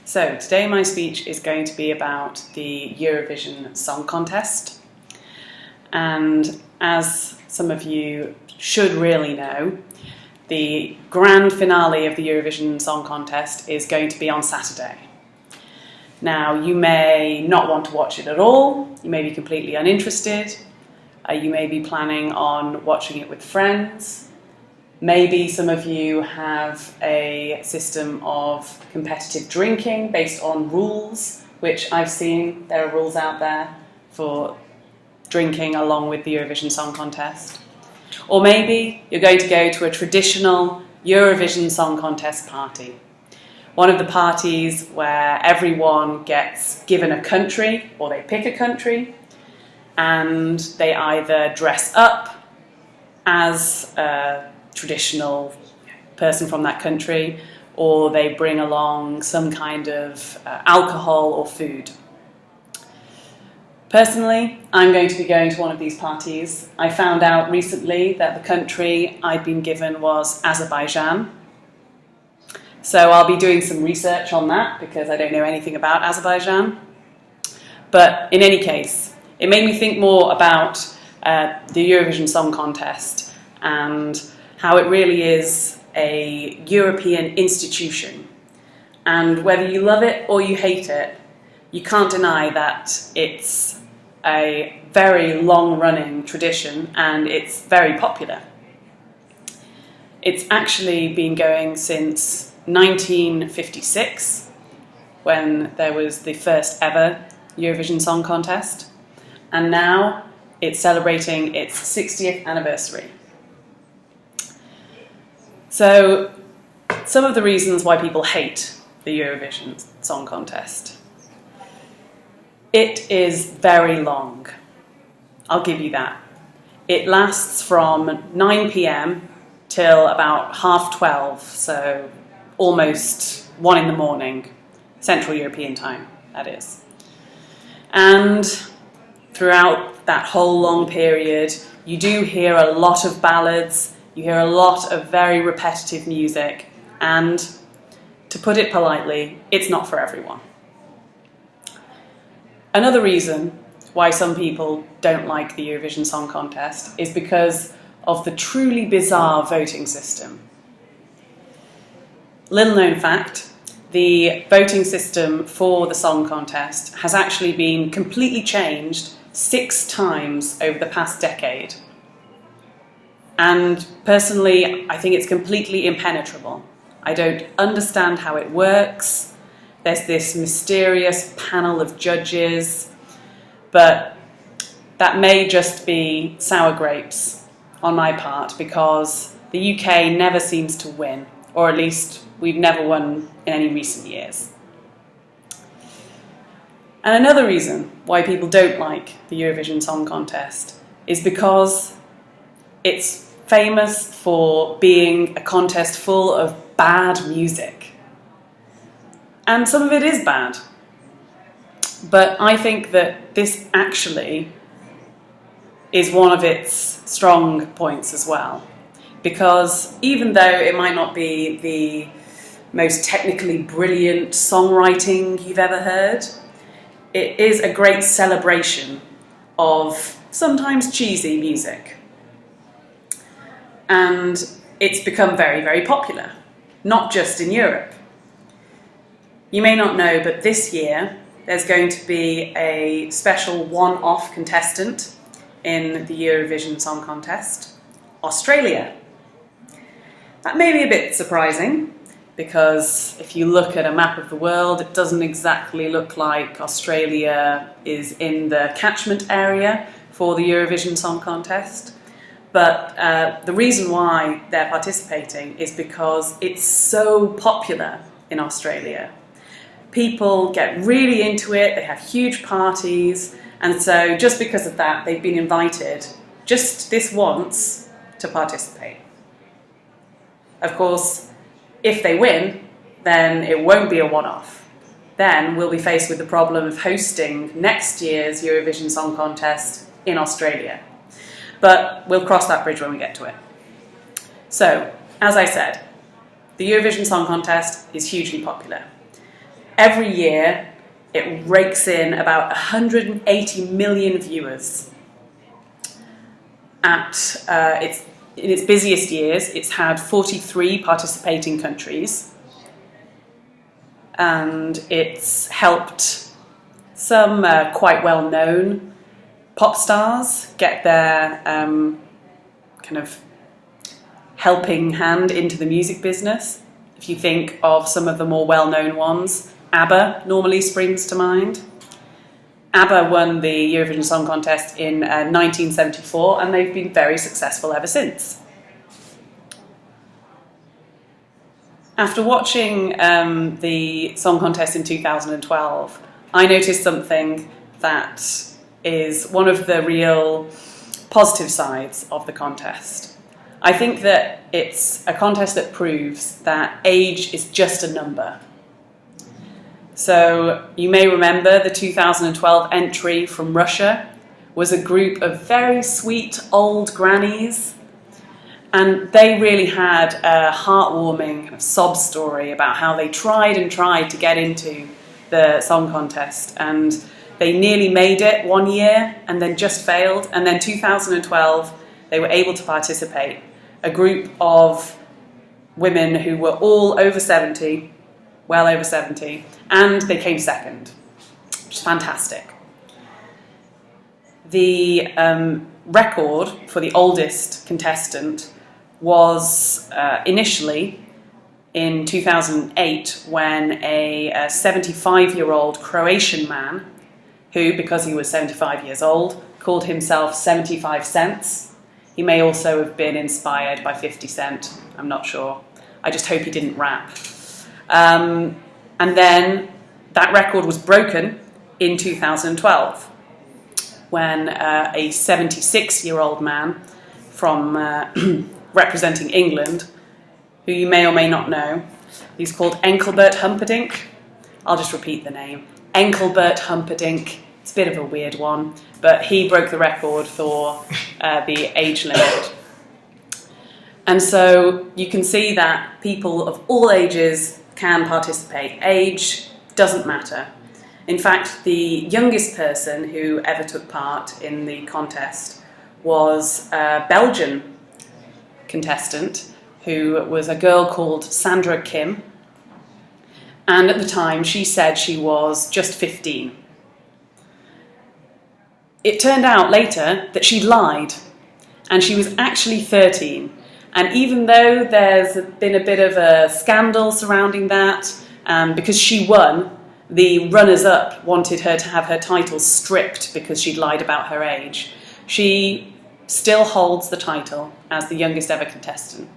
So today my speech is going to be about the Eurovision Song Contest, and as some of you should really know, the grand finale of the Eurovision Song Contest is going to be on Saturday. Now, you may not want to watch it at all, you may be completely uninterested, you may be planning on watching it with friends. Maybe some of you have a system of competitive drinking based on rules, which I've seen there are rules out there for drinking along with the Eurovision Song Contest. Or maybe you're going to go to a traditional Eurovision Song Contest party. One of the parties where everyone gets given a country, or they pick a country, and they either dress up as a traditional person from that country, or they bring along some kind of alcohol or food. Personally, I'm going to be going to one of these parties. I found out recently that the country I'd been given was Azerbaijan. So I'll be doing some research on that because I don't know anything about Azerbaijan. But in any case, it made me think more about the Eurovision Song Contest and how it really is a European institution. And whether you love it or you hate it, you can't deny that it's a very long-running tradition and it's very popular. It's actually been going since 1956, when there was the first ever Eurovision Song Contest, and now it's celebrating its 60th anniversary. So, some of the reasons why people hate the Eurovision Song Contest. It is very long. I'll give you that. It lasts from 9 p.m. till about 12:30, so almost 1 in the morning, Central European time, that is. And throughout that whole long period, you do hear a lot of ballads, you hear a lot of very repetitive music, and to put it politely, it's not for everyone. Another reason why some people don't like the Eurovision Song Contest is because of the truly bizarre voting system. Little known fact, the voting system for the Song Contest has actually been completely changed 6 times over the past decade. And personally, I think it's completely impenetrable. I don't understand how it works. There's this mysterious panel of judges, but that may just be sour grapes on my part because the UK never seems to win, or at least we've never won in any recent years. And another reason why people don't like the Eurovision Song Contest is because it's famous for being a contest full of bad music. And some of it is bad. But I think that this actually is one of its strong points as well. Because even though it might not be the most technically brilliant songwriting you've ever heard, it is a great celebration of sometimes cheesy music. And it's become very, very popular, not just in Europe. You may not know, but this year there's going to be a special one-off contestant in the Eurovision Song Contest, Australia. That may be a bit surprising, because if you look at a map of the world, it doesn't exactly look like Australia is in the catchment area for the Eurovision Song Contest. But the reason why they're participating is because it's so popular in Australia. People get really into it, they have huge parties, and so just because of that, they've been invited just this once to participate. Of course, if they win, then it won't be a one-off. Then we'll be faced with the problem of hosting next year's Eurovision Song Contest in Australia. But we'll cross that bridge when we get to it. So, as I said, the Eurovision Song Contest is hugely popular. Every year, it rakes in about 180 million viewers. In its busiest years, it's had 43 participating countries, and it's helped some quite well-known pop stars get their kind of helping hand into the music business. If you think of some of the more well-known ones, ABBA normally springs to mind. ABBA won the Eurovision Song Contest in 1974, and they've been very successful ever since. After watching the song contest in 2012, I noticed something that is one of the real positive sides of the contest. I think that it's a contest that proves that age is just a number. So you may remember the 2012 entry from Russia was a group of very sweet old grannies, and they really had a heartwarming kind of sob story about how they tried and tried to get into the song contest, and they nearly made it one year and then just failed, and then 2012 they were able to participate. A group of women who were all over 70, well over 70, and they came second, which is fantastic. The record for the oldest contestant was initially in 2008 when a 75-year-old Croatian man, who, because he was 75 years old, called himself 75 Cents. He may also have been inspired by 50 Cent, I'm not sure. I just hope he didn't rap. And then that record was broken in 2012 when a 76-year-old man from representing England, who you may or may not know, he's called Engelbert Humperdinck. I'll just repeat the name. Engelbert Humperdinck. It's a bit of a weird one, but he broke the record for the age limit. And so you can see that people of all ages can participate. Age doesn't matter. In fact, the youngest person who ever took part in the contest was a Belgian contestant who was a girl called Sandra Kim. And at the time, she said she was just 15. It turned out later that she lied, and she was actually 13. And even though there's been a bit of a scandal surrounding that, because she won, the runners-up wanted her to have her title stripped because she'd lied about her age. She still holds the title as the youngest ever contestant.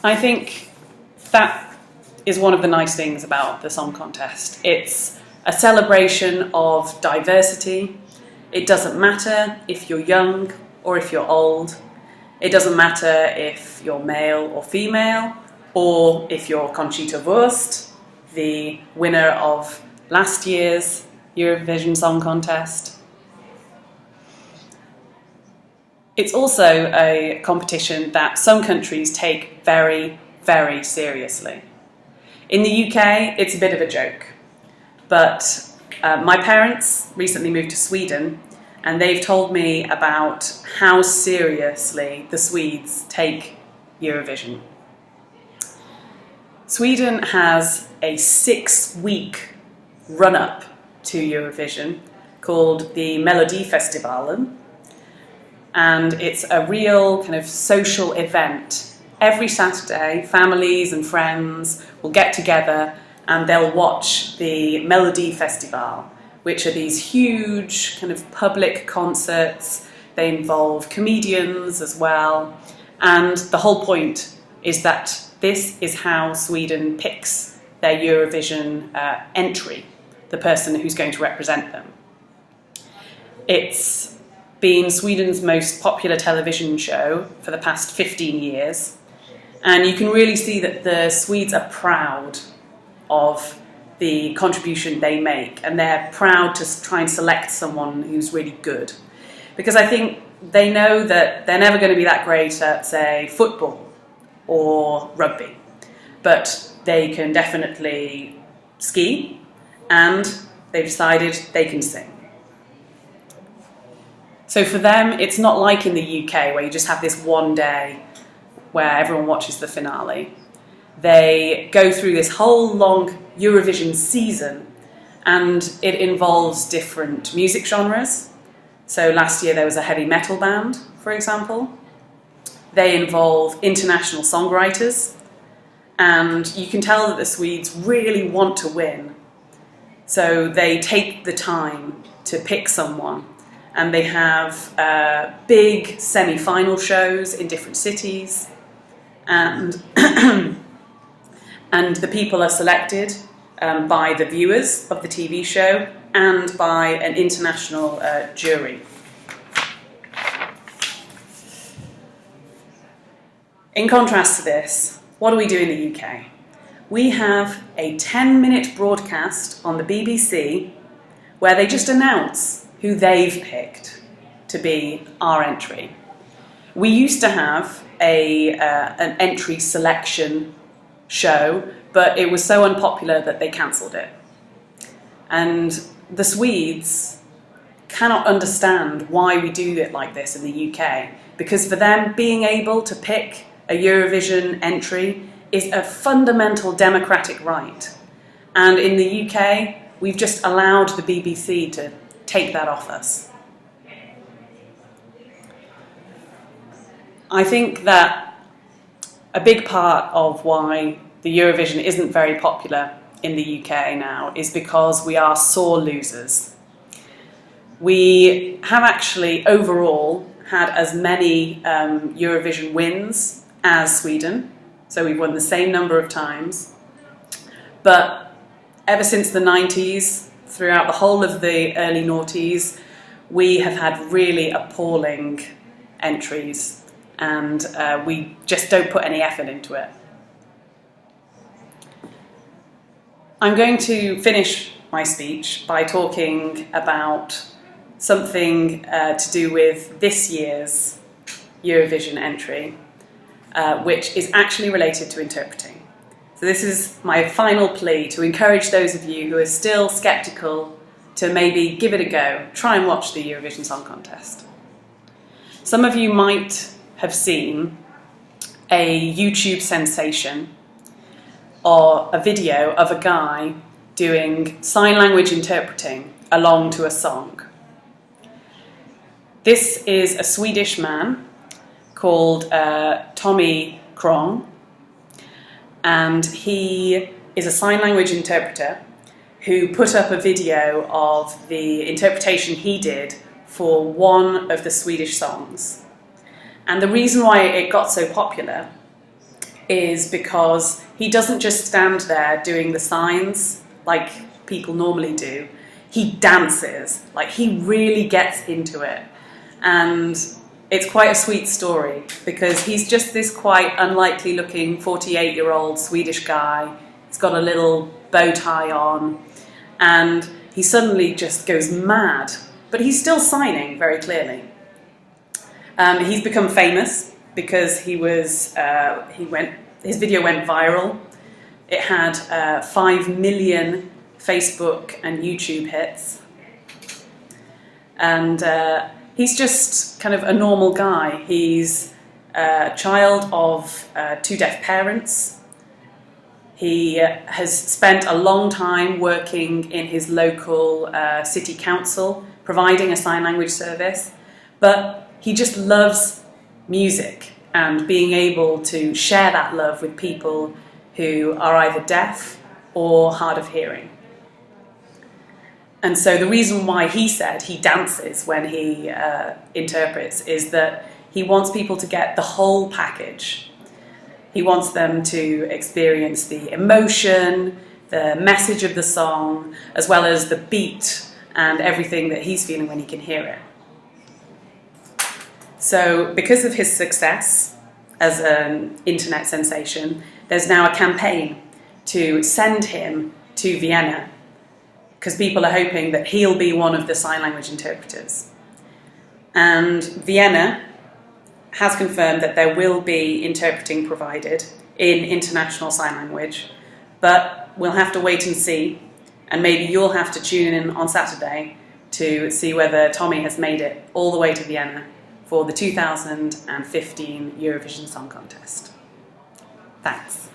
I think that is one of the nice things about the song contest. It's a celebration of diversity. It doesn't matter if you're young or if you're old. It doesn't matter if you're male or female, or if you're Conchita Wurst, the winner of last year's Eurovision Song Contest. It's also a competition that some countries take very, very seriously. In the UK, it's a bit of a joke, but my parents recently moved to Sweden, and they've told me about how seriously the Swedes take Eurovision. Sweden has a 6-week run-up to Eurovision called the Melodifestivalen, and it's a real kind of social event. Every Saturday, families and friends will get together and they'll watch the Melodifestival, which are these huge kind of public concerts. They involve comedians as well. And the whole point is that this is how Sweden picks their Eurovision entry, the person who's going to represent them. It's been Sweden's most popular television show for the past 15 years. And you can really see that the Swedes are proud of the contribution they make, and they're proud to try and select someone who's really good. Because I think they know that they're never going to be that great at, say, football or rugby. But they can definitely ski, and they've decided they can sing. So for them, it's not like in the UK where you just have this one day where everyone watches the finale. They go through this whole long Eurovision season, and it involves different music genres. So last year there was a heavy metal band, for example. They involve international songwriters, and you can tell that the Swedes really want to win. So they take the time to pick someone, and they have big semi-final shows in different cities, and and the people are selected by the viewers of the TV show and by an international jury. In contrast to this, what do we do in the UK? We have a 10-minute broadcast on the BBC where they just announce who they've picked to be our entry. We used to have an entry selection show, but it was so unpopular that they cancelled it. And the Swedes cannot understand why we do it like this in the UK, because for them, being able to pick a Eurovision entry is a fundamental democratic right. And in the UK, we've just allowed the BBC to take that off us. I think that a big part of why the Eurovision isn't very popular in the UK now is because we are sore losers. We have actually overall had as many Eurovision wins as Sweden, so we've won the same number of times. But ever since the 90s, throughout the whole of the early noughties, we have had really appalling entries, and we just don't put any effort into it. I'm going to finish my speech by talking about something to do with this year's Eurovision entry, which is actually related to interpreting. So this is my final plea to encourage those of you who are still sceptical to maybe give it a go. Try and watch the Eurovision Song Contest. Some of you might have seen a YouTube sensation or a video of a guy doing sign language interpreting along to a song. This is a Swedish man called Tommy Krong, and he is a sign language interpreter who put up a video of the interpretation he did for one of the Swedish songs. And the reason why it got so popular is because he doesn't just stand there doing the signs like people normally do. He dances, like he really gets into it. And it's quite a sweet story because he's just this quite unlikely looking 48-year-old Swedish guy. He's got a little bow tie on and he suddenly just goes mad, but he's still signing very clearly. He's become famous because his video went viral. It had 5 million Facebook and YouTube hits. And he's just kind of a normal guy. He's a child of 2 deaf parents. He has spent a long time working in his local city council, providing a sign language service. But he just loves music and being able to share that love with people who are either deaf or hard of hearing. And so the reason why he said he dances when he interprets is that he wants people to get the whole package. He wants them to experience the emotion, the message of the song, as well as the beat and everything that he's feeling when he can hear it. So because of his success as an internet sensation, there's now a campaign to send him to Vienna because people are hoping that he'll be one of the sign language interpreters. And Vienna has confirmed that there will be interpreting provided in international sign language, But we'll have to wait and see, and maybe you'll have to tune in on Saturday to see whether Tommy has made it all the way to Vienna for the 2015 Eurovision Song Contest. Thanks.